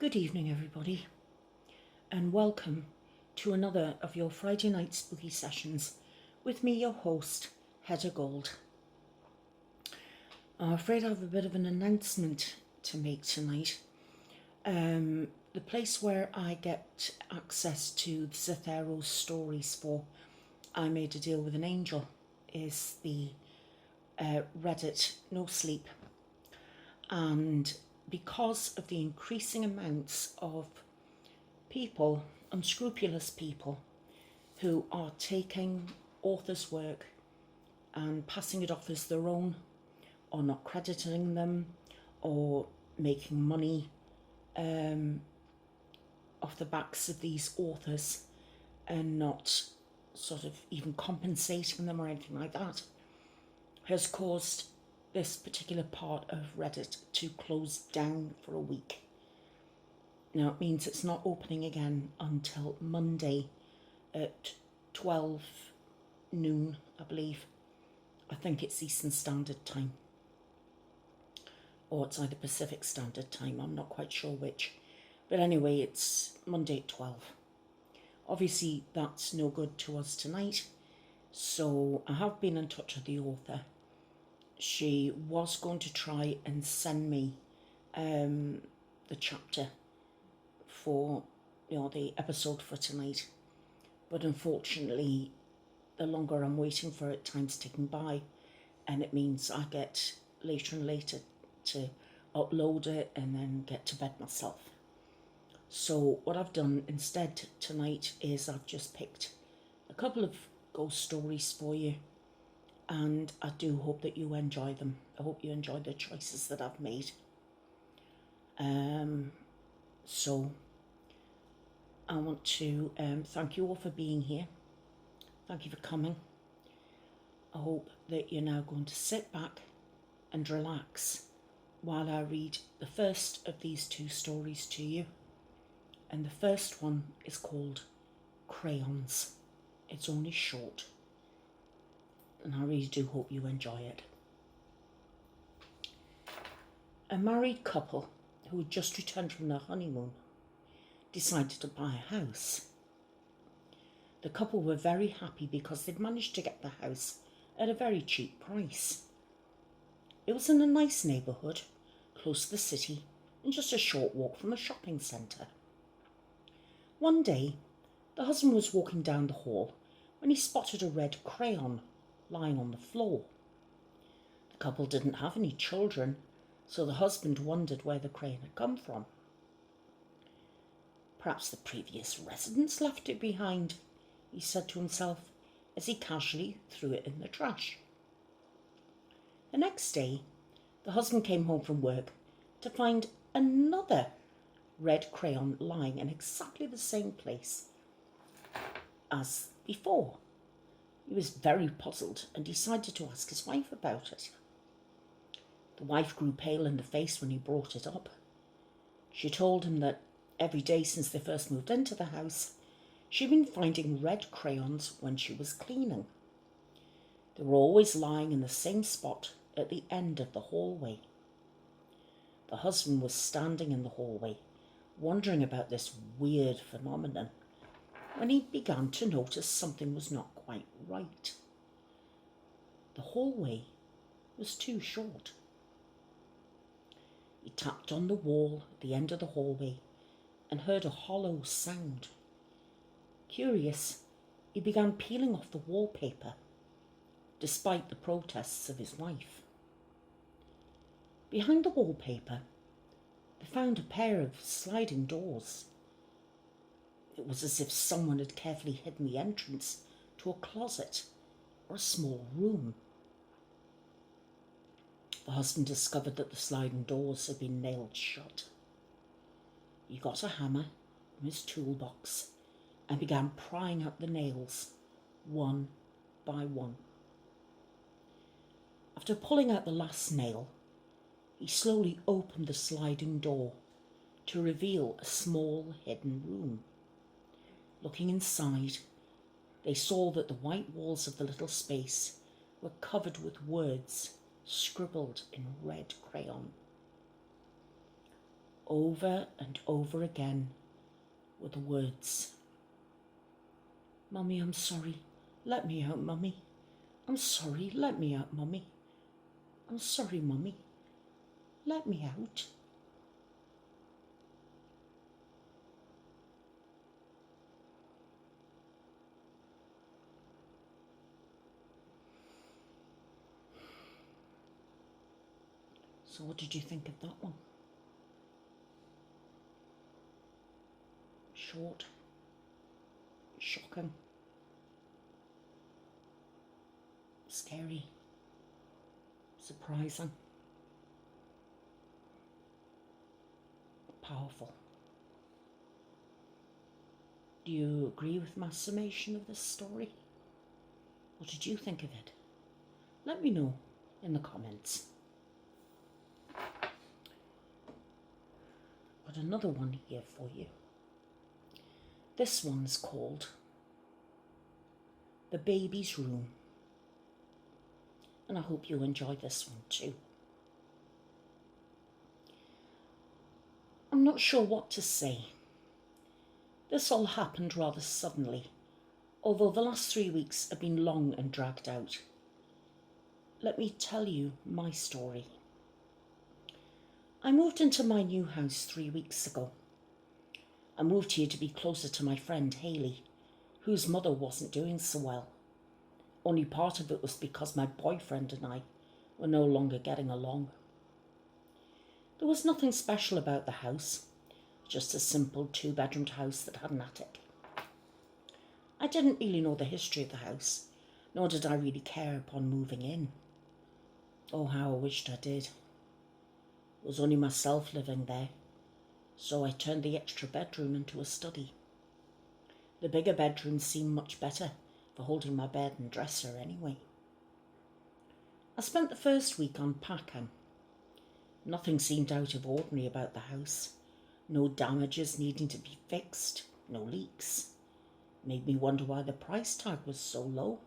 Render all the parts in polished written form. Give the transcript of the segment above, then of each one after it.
Good evening, everybody, and welcome to another of your Friday night spooky sessions with me, your host, Hedda Gold. I'm afraid I have a bit of an announcement to make tonight. The place where I get access to the Zethero's stories for I Made a Deal with an Angel is the Reddit nosleep, and because of the increasing amounts of people, unscrupulous people, who are taking authors' work and passing it off as their own, or not crediting them, or making money off the backs of these authors and not sort of even compensating them or anything like that, has caused this particular part of Reddit to close down for a week. Now it means it's not opening again until Monday at 12 noon, I believe. I think it's Eastern Standard Time. Or it's either Pacific Standard Time, I'm not quite sure which. But anyway, it's Monday at 12. Obviously, that's no good to us tonight. So I have been in touch with the author. She was going to try and send me the chapter for, the episode for tonight. But unfortunately, the longer I'm waiting for it, time's ticking by. And it means I get later and later to upload it and then get to bed myself. So what I've done instead tonight is I've just picked a couple of ghost stories for you. And I do hope that you enjoy them. I hope you enjoy the choices that I've made. So I want to thank you all for being here. Thank you for coming. I hope that you're now going to sit back and relax while I read the first of these two stories to you. And the first one is called Crayons. It's only short. And I really do hope you enjoy it. A married couple who had just returned from their honeymoon decided to buy a house. The couple were very happy because they'd managed to get the house at a very cheap price. It was in a nice neighbourhood, close to the city, and just a short walk from a shopping centre. One day, the husband was walking down the hall when he spotted a red crayon lying on the floor. The couple didn't have any children, so the husband wondered where the crayon had come from. Perhaps the previous residents left it behind, he said to himself as he casually threw it in the trash. The next day, the husband came home from work to find another red crayon lying in exactly the same place as before. He was very puzzled and decided to ask his wife about it. The wife grew pale in the face when he brought it up. She told him that every day since they first moved into the house, she'd been finding red crayons when she was cleaning. They were always lying in the same spot at the end of the hallway. The husband was standing in the hallway, wondering about this weird phenomenon, when he began to notice something was not quite right. The hallway was too short. He tapped on the wall at the end of the hallway and heard a hollow sound. Curious, he began peeling off the wallpaper, despite the protests of his wife. Behind the wallpaper, they found a pair of sliding doors. It was as if someone had carefully hidden the entrance to a closet or a small room. The husband discovered that the sliding doors had been nailed shut. He got a hammer from his toolbox and began prying out the nails, one by one. After pulling out the last nail, he slowly opened the sliding door to reveal a small hidden room. Looking inside, they saw that the white walls of the little space were covered with words scribbled in red crayon. Over and over again were the words, "Mummy, I'm sorry. Let me out, Mummy. I'm sorry. Let me out, Mummy. I'm sorry, Mummy. Let me out." So what did you think of that one? Short, shocking, scary, surprising, powerful. Do you agree with my summation of this story? What did you think of it? Let me know in the comments. Got another one here for you. This one's called The Baby's Room. And I hope you enjoy this one too. I'm not sure what to say. This all happened rather suddenly, although the last 3 weeks have been long and dragged out. Let me tell you my story. I moved into my new house 3 weeks ago. I moved here to be closer to my friend Hayley, whose mother wasn't doing so well. Only part of it was because my boyfriend and I were no longer getting along. There was nothing special about the house, just a simple 2-bedroomed house that had an attic. I didn't really know the history of the house, nor did I really care upon moving in. Oh, how I wished I did. It was only myself living there, so I turned the extra bedroom into a study. The bigger bedroom seemed much better for holding my bed and dresser anyway. I spent the first week unpacking. Nothing seemed out of ordinary about the house. No damages needing to be fixed, no leaks. Made me wonder why the price tag was so low.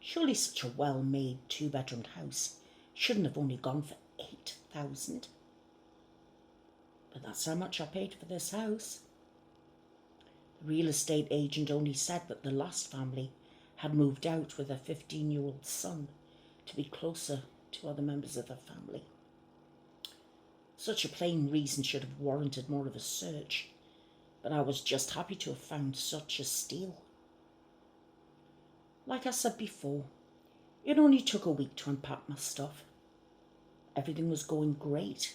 Surely such a well-made 2-bedroomed house shouldn't have only gone for $8,000. But that's how much I paid for this house. The real estate agent only said that the last family had moved out with a 15-year-old son to be closer to other members of the family. Such a plain reason should have warranted more of a search, but I was just happy to have found such a steal. Like I said before, it only took a week to unpack my stuff. Everything was going great.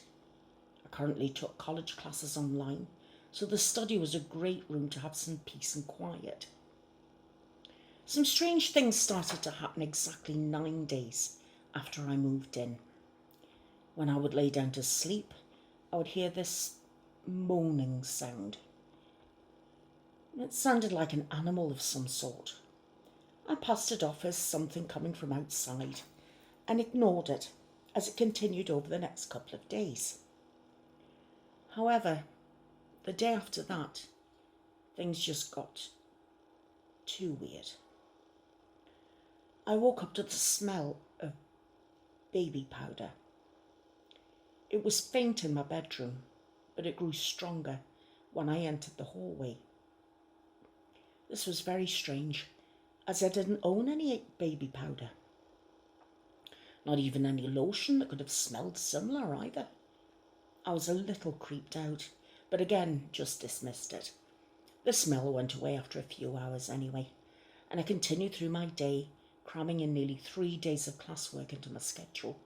I currently took college classes online, so the study was a great room to have some peace and quiet. Some strange things started to happen exactly 9 days after I moved in. When I would lay down to sleep, I would hear this moaning sound. It sounded like an animal of some sort. I passed it off as something coming from outside and ignored it as it continued over the next couple of days. However, the day after that, things just got too weird. I woke up to the smell of baby powder. It was faint in my bedroom, but it grew stronger when I entered the hallway. This was very strange, as I didn't own any baby powder. Not even any lotion that could have smelled similar either. I was a little creeped out, but again just dismissed it. The smell went away after a few hours anyway, and I continued through my day, cramming in nearly 3 days of classwork into my schedule.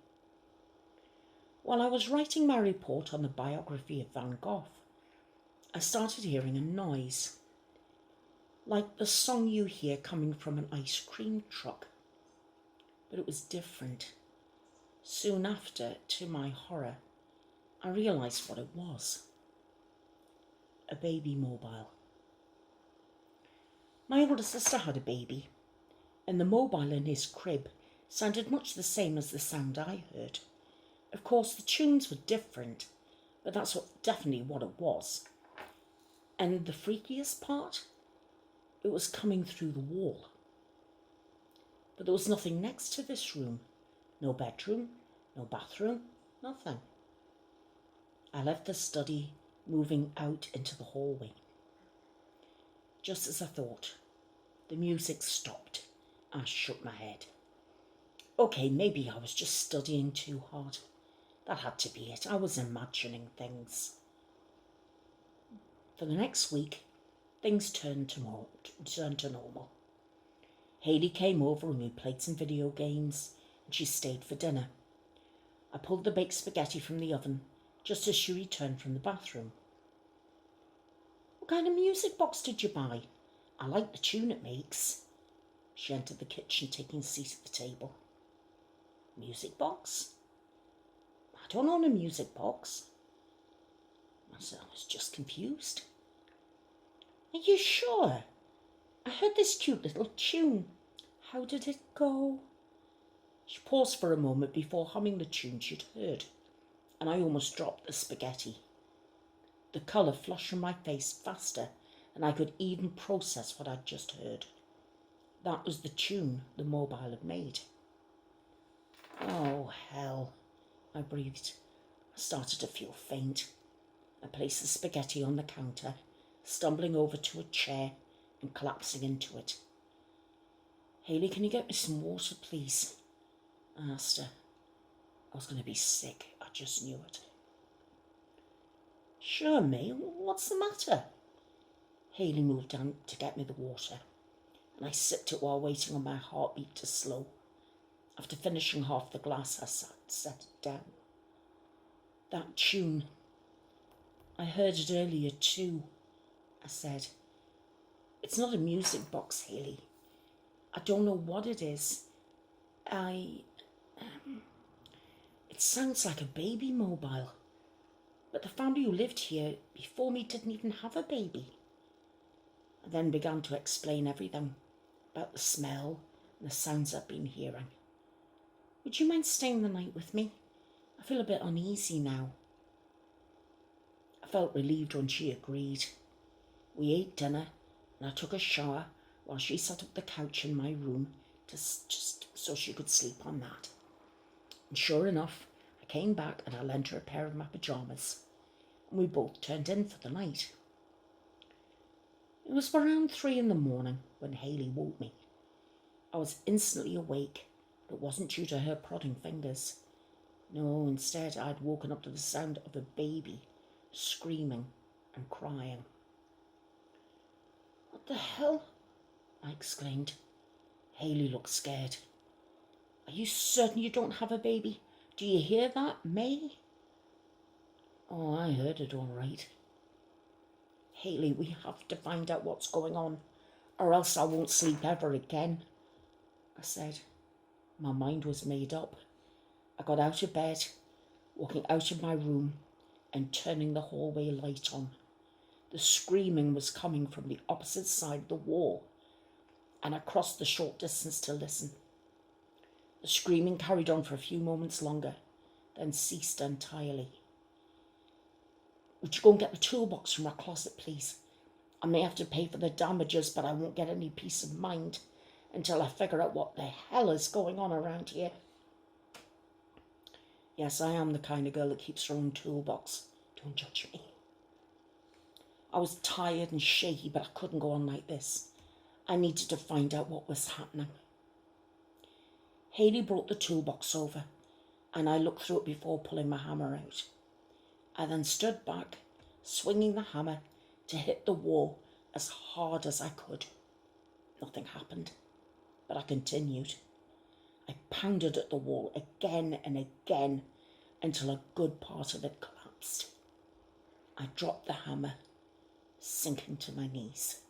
While I was writing my report on the biography of Van Gogh, I started hearing a noise, like the song you hear coming from an ice cream truck. But it was different. Soon after, to my horror, I realised what it was. A baby mobile. My older sister had a baby, and the mobile in his crib sounded much the same as the sound I heard. Of course, the tunes were different, but that's definitely what it was. And the freakiest part? It was coming through the wall. But there was nothing next to this room. No bedroom, no bathroom, nothing. I left the study, moving out into the hallway. Just as I thought, the music stopped. I shook my head. Okay, maybe I was just studying too hard. That had to be it. I was imagining things. For the next week, things turned to normal. Hayley came over and we played some video games, and she stayed for dinner. I pulled the baked spaghetti from the oven just as she returned from the bathroom. What kind of music box did you buy? I like the tune it makes. She entered the kitchen, taking a seat at the table. Music box? I don't own a music box. I was just confused. Are you sure? I heard this cute little tune. How did it go? She paused for a moment before humming the tune she'd heard, and I almost dropped the spaghetti. The colour flushed from my face faster than I could even process what I'd just heard. That was the tune the mobile had made. Oh, hell, I breathed. I started to feel faint. I placed the spaghetti on the counter, stumbling over to a chair and collapsing into it. Hayley, can you get me some water, please? I asked her. I was going to be sick. I just knew it. Sure, May. What's the matter? Hayley moved down to get me the water, and I sipped it while waiting on my heartbeat to slow. After finishing half the glass, I set it down. That tune. I heard it earlier too, I said. It's not a music box, Hayley. I don't know what it is. It sounds like a baby mobile. But the family who lived here before me didn't even have a baby. I then began to explain everything about the smell and the sounds I'd been hearing. Would you mind staying the night with me? I feel a bit uneasy now. I felt relieved when she agreed. We ate dinner and I took a shower while she sat up the couch in my room just so she could sleep on that. And sure enough, I came back and I lent her a pair of my pyjamas, and we both turned in for the night. It was around 3 a.m. when Hayley woke me. I was instantly awake, but it wasn't due to her prodding fingers. No, instead I'd woken up to the sound of a baby screaming and crying. What the hell? I exclaimed. Hayley looked scared. Are you certain you don't have a baby? Do you hear that, May? Oh, I heard it all right. Hayley, we have to find out what's going on, or else I won't sleep ever again, I said. My mind was made up. I got out of bed, walking out of my room and turning the hallway light on. The screaming was coming from the opposite side of the wall, and I crossed the short distance to listen. The screaming carried on for a few moments longer, then ceased entirely. Would you go and get the toolbox from our closet, please? I may have to pay for the damages, but I won't get any peace of mind until I figure out what the hell is going on around here. Yes, I am the kind of girl that keeps her own toolbox. Don't judge me. I was tired and shaky, but I couldn't go on like this. I needed to find out what was happening. Hayley brought the toolbox over, and I looked through it before pulling my hammer out. I then stood back, swinging the hammer to hit the wall as hard as I could. Nothing happened, but I continued. I pounded at the wall again and again until a good part of it collapsed. I dropped the hammer, sinking to my knees.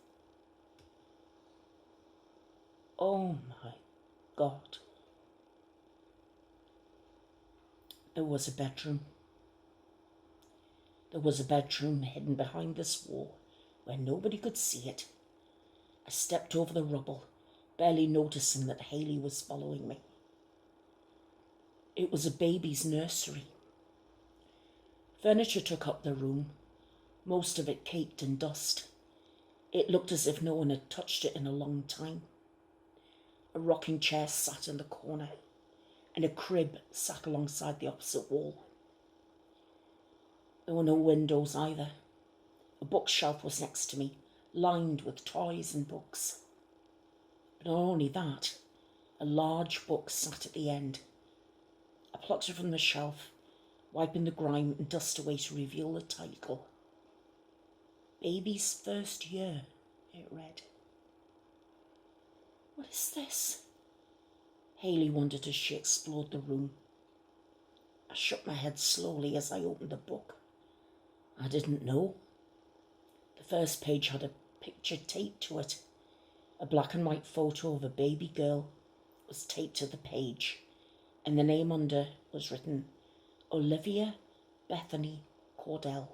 Oh my God. There was a bedroom. There was a bedroom hidden behind this wall where nobody could see it. I stepped over the rubble, barely noticing that Hayley was following me. It was a baby's nursery. Furniture took up the room, most of it caked in dust. It looked as if no one had touched it in a long time. A rocking chair sat in the corner, and a crib sat alongside the opposite wall. There were no windows either. A bookshelf was next to me, lined with toys and books. But not only that, a large book sat at the end. I plucked it from the shelf, wiping the grime and dust away to reveal the title. Baby's First Year, it read. What is this? Haley wondered as she explored the room. I shook my head slowly as I opened the book. I didn't know. The first page had a picture taped to it. A black and white photo of a baby girl was taped to the page, and the name under was written Olivia Bethany Cordell.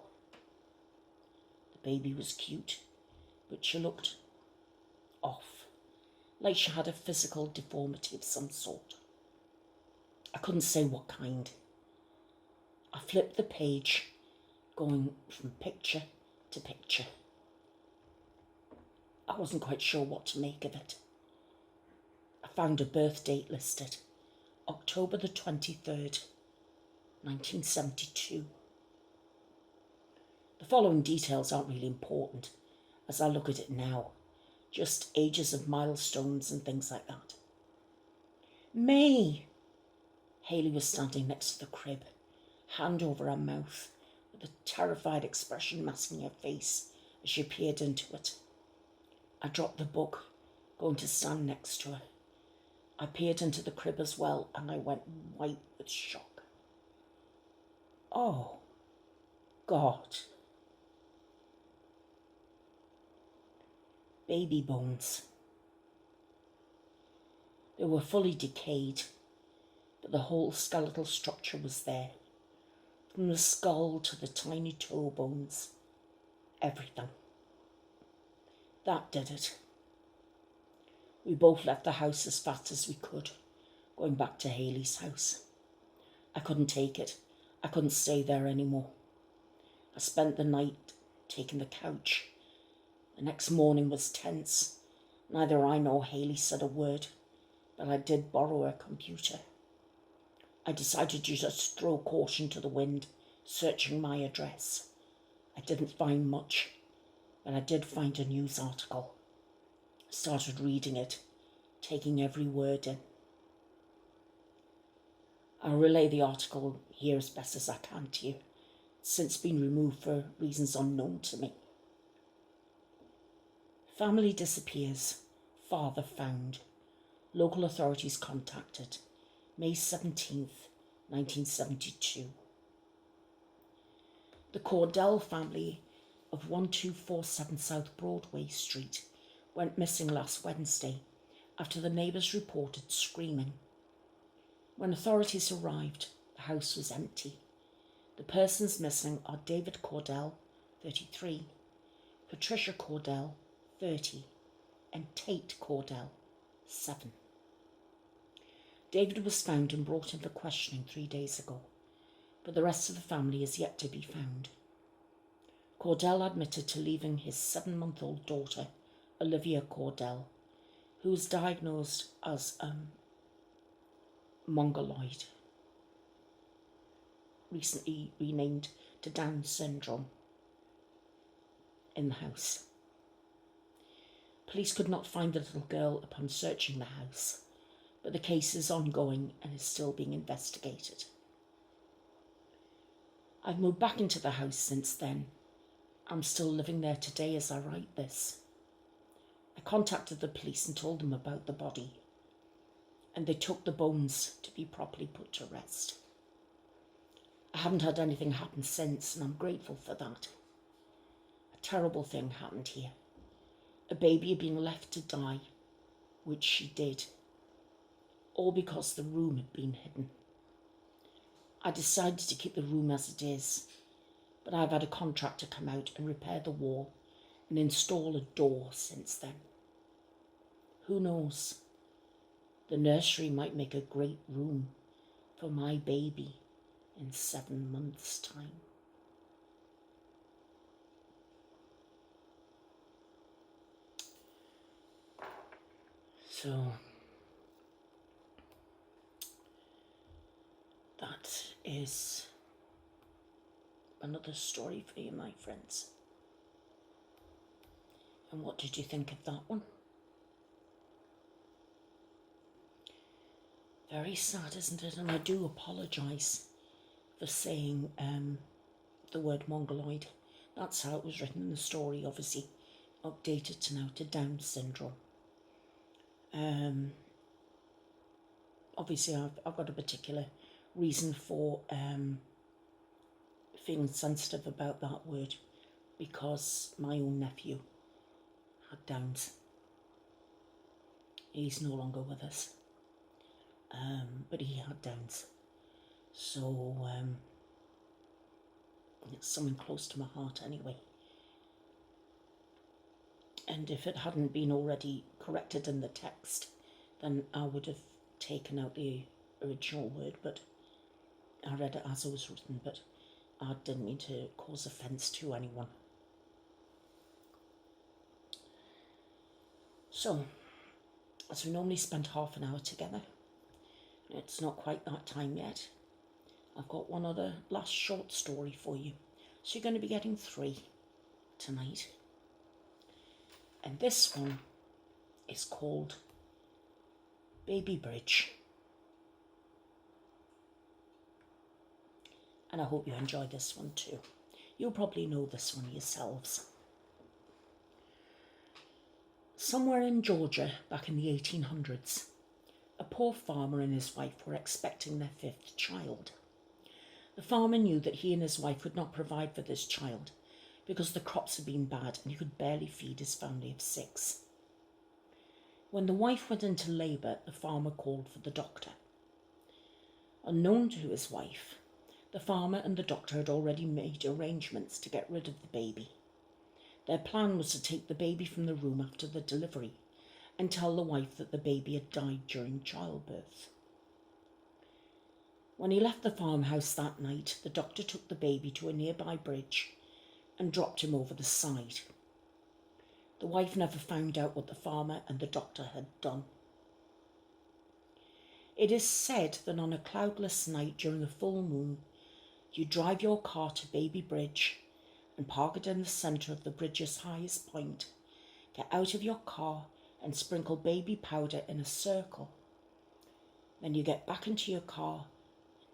The baby was cute, but she looked off, like she had a physical deformity of some sort. I couldn't say what kind. I flipped the page, going from picture to picture. I wasn't quite sure what to make of it. I found a birth date listed, October the 23rd, 1972. The following details aren't really important as I look at it now, just ages of milestones and things like that. May! Haley was standing next to the crib, hand over her mouth, with a terrified expression masking her face as she peered into it. I dropped the book, going to stand next to her. I peered into the crib as well, and I went white with shock. Oh, God. Baby bones. They were fully decayed, but the whole skeletal structure was there. From the skull to the tiny toe bones, everything. That did it. We both left the house as fast as we could, going back to Haley's house. I couldn't take it. I couldn't stay there anymore. I spent the night taking the couch. The next morning was tense. Neither I nor Haley said a word, but I did borrow her computer. I decided to just throw caution to the wind, searching my address. I didn't find much, but I did find a news article. I started reading it, taking every word in. I'll relay the article here as best as I can to you. It's since been removed for reasons unknown to me. Family disappears, father found. Local authorities contacted. May 17th, 1972. The Cordell family of 1247 South Broadway Street went missing last Wednesday after the neighbours reported screaming. When authorities arrived, the house was empty. The persons missing are David Cordell, 33, Patricia Cordell, 30, and Tate Cordell, 7. David was found and brought in for questioning 3 days ago, but the rest of the family is yet to be found. Cordell admitted to leaving his 7-month-old daughter, Olivia Cordell, who was diagnosed as mongoloid, recently renamed to Down syndrome, in the house. Police could not find the little girl upon searching the house, but the case is ongoing and is still being investigated. I've moved back into the house since then. I'm still living there today as I write this. I contacted the police and told them about the body, and they took the bones to be properly put to rest. I haven't had anything happen since, and I'm grateful for that. A terrible thing happened here. A baby being left to die, which she did, all because the room had been hidden. I decided to keep the room as it is, but I've had a contractor come out and repair the wall and install a door since then. Who knows? The nursery might make a great room for my baby in 7 months' time. So that is another story for you, my friends. And what did you think of that one? Very sad, isn't it? And I do apologise for saying the word mongoloid. That's how it was written in the story, obviously updated to now to Down syndrome. Obviously I've got a particular reason for feeling sensitive about that word, because my own nephew had Downs. He's no longer with us, but he had Downs, so it's something close to my heart anyway. And if it hadn't been already corrected in the text, then I would have taken out the original word, but I read it as it was written, but I didn't mean to cause offence to anyone. So, as we normally spend half an hour together, it's not quite that time yet. I've got one other last short story for you. So you're going to be getting 3 tonight. And this one is called Baby Bridge. And I hope you enjoy this one too. You'll probably know this one yourselves. Somewhere in Georgia, back in the 1800s, a poor farmer and his wife were expecting their 5th child. The farmer knew that he and his wife would not provide for this child because the crops had been bad and he could barely feed his family of 6. When the wife went into labour, the farmer called for the doctor. Unknown to his wife, the farmer and the doctor had already made arrangements to get rid of the baby. Their plan was to take the baby from the room after the delivery and tell the wife that the baby had died during childbirth. When he left the farmhouse that night, the doctor took the baby to a nearby bridge and dropped him over the side. The wife never found out what the farmer and the doctor had done. It is said that on a cloudless night during a full moon, you drive your car to Baby Bridge and park it in the centre of the bridge's highest point. Get out of your car and sprinkle baby powder in a circle. Then you get back into your car,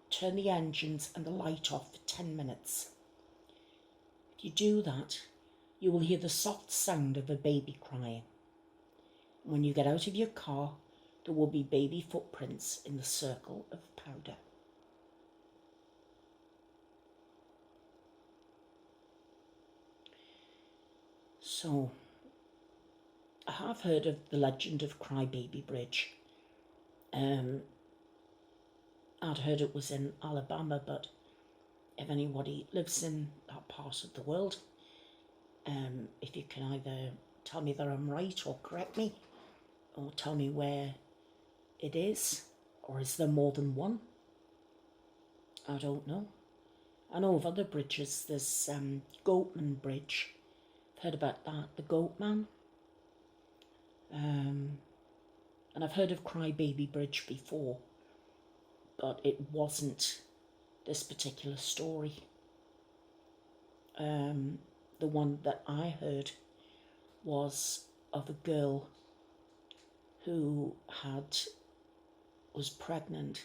turn the engines and the light off for 10 minutes. If you do that, you will hear the soft sound of a baby crying. When you get out of your car, there will be baby footprints in the circle of powder. So, I have heard of the legend of Crybaby Bridge. I'd heard it was in Alabama, but if anybody lives in that part of the world, if you can either tell me that I'm right or correct me, or tell me where it is, or is there more than one? I don't know. I know of other bridges. There's Goatman Bridge. I've heard about that, the Goatman. And I've heard of Crybaby Bridge before, but it wasn't this particular story. The one that I heard was of a girl who was pregnant,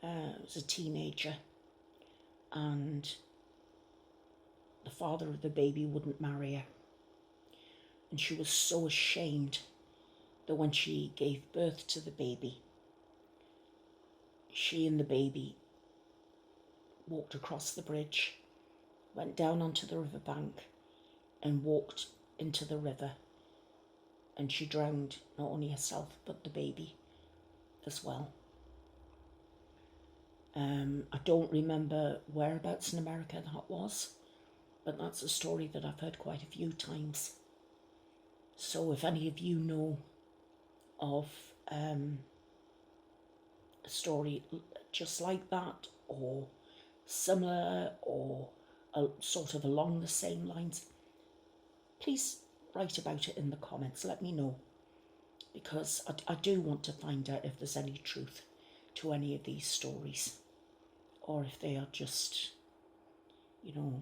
was a teenager, and the father of the baby wouldn't marry her. And she was so ashamed that when she gave birth to the baby, she and the baby walked across the bridge, went down onto the riverbank and walked into the river, and she drowned not only herself but the baby as well. I don't remember whereabouts in America that was, but that's a story that I've heard quite a few times. So if any of you know of a story just like that, or similar, or sort of along the same lines, please write about it in the comments. Let me know, because I do want to find out if there's any truth to any of these stories, or if they are just, you know,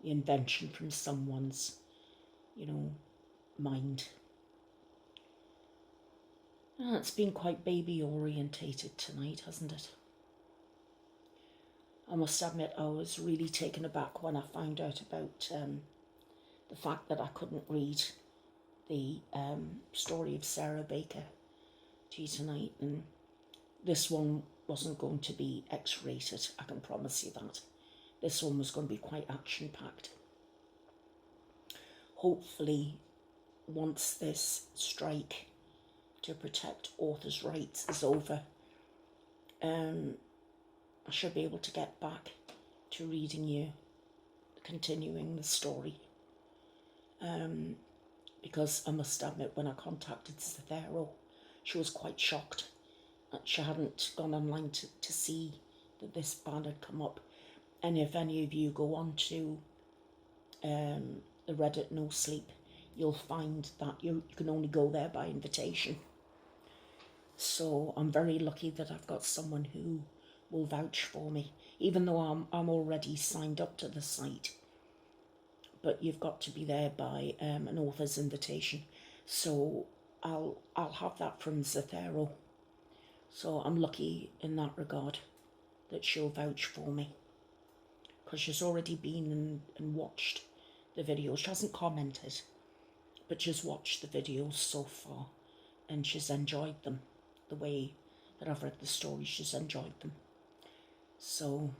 the invention from someone's, you know, mind. Oh, it's been quite baby orientated tonight, hasn't it? I must admit I was really taken aback when I found out about the fact that I couldn't read the story of Sarah Baker to you tonight, and this one wasn't going to be X-rated, I can promise you that. This one was going to be quite action-packed. Hopefully, once this strike to protect authors' rights is over, I should be able to get back to reading you, continuing the story. Because I must admit, when I contacted Cithero, she was quite shocked. She hadn't gone online to see that this ban had come up. And if any of you go on to the Reddit nosleep, you'll find that you can only go there by invitation. So I'm very lucky that I've got someone who will vouch for me, even though I'm already signed up to the site. But you've got to be there by an author's invitation. So I'll have that from Cithero. So I'm lucky in that regard that she'll vouch for me, because she's already been and watched the videos. She hasn't commented, but she's watched the videos so far, and she's enjoyed them. The way that I've read the story, she's enjoyed them. So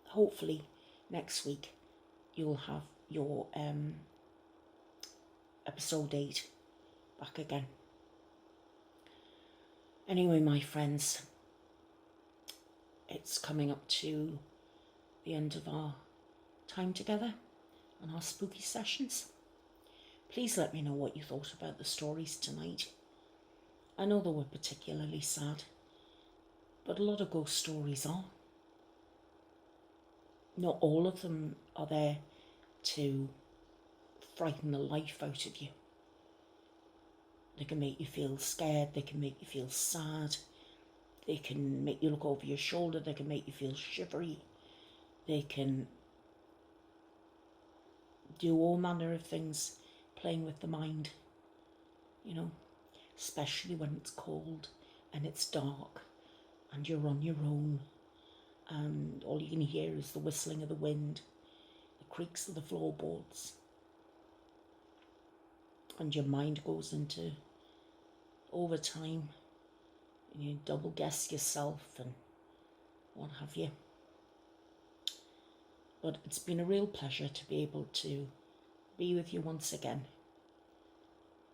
hopefully next week you'll have your episode 8 back again. Anyway, my friends, it's coming up to the end of our time together on our spooky sessions. Please let me know what you thought about the stories tonight. I know they were particularly sad, but a lot of ghost stories are. Not all of them are there to frighten the life out of you. They can make you feel scared, they can make you feel sad, they can make you look over your shoulder, they can make you feel shivery, they can do all manner of things playing with the mind, you know, especially when it's cold and it's dark and you're on your own and all you can hear is the whistling of the wind, the creaks of the floorboards, and your mind goes into overtime and you double guess yourself and what have you. But it's been a real pleasure to be able to be with you once again.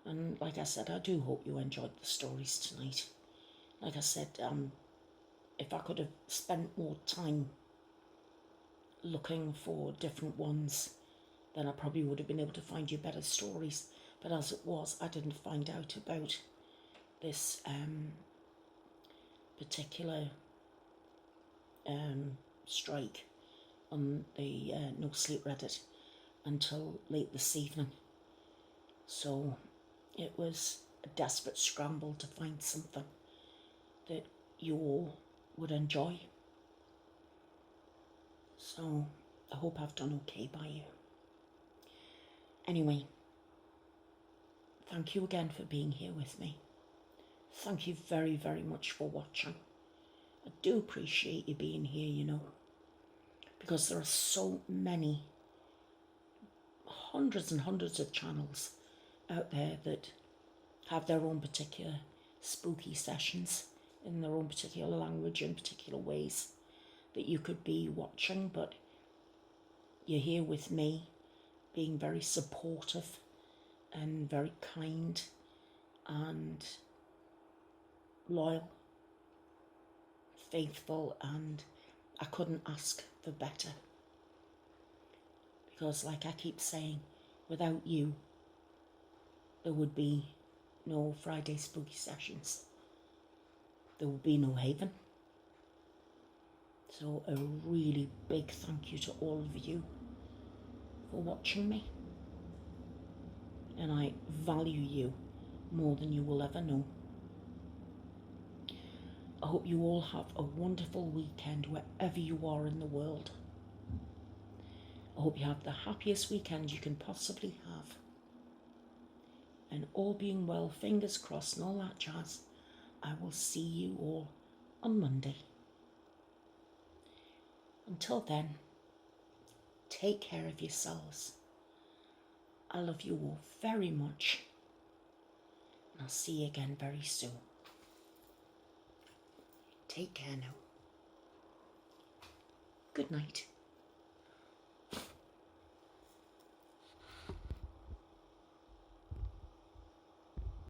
And like I said, I do hope you enjoyed the stories tonight. Like I said, if I could have spent more time looking for different ones, then I probably would have been able to find you better stories. But as it was, I didn't find out about this particular strike on the No Sleep Reddit until late this evening. So it was a desperate scramble to find something that you all would enjoy. So I hope I've done okay by you. Anyway, thank you again for being here with me. Thank you very, very much for watching. I do appreciate you being here, you know, because there are so many, hundreds and hundreds of channels out there that have their own particular spooky sessions in their own particular language and particular ways that you could be watching, but you're here with me, being very supportive and very kind and loyal, faithful, and I couldn't ask for better. Because like I keep saying, without you, there would be no Friday spooky sessions. There would be no Haven. So a really big thank you to all of you for watching me. And I value you more than you will ever know. I hope you all have a wonderful weekend wherever you are in the world. I hope you have the happiest weekend you can possibly have. And all being well, fingers crossed and all that jazz, I will see you all on Monday. Until then, take care of yourselves. I love you all very much. And I'll see you again very soon. Take care now. Good night.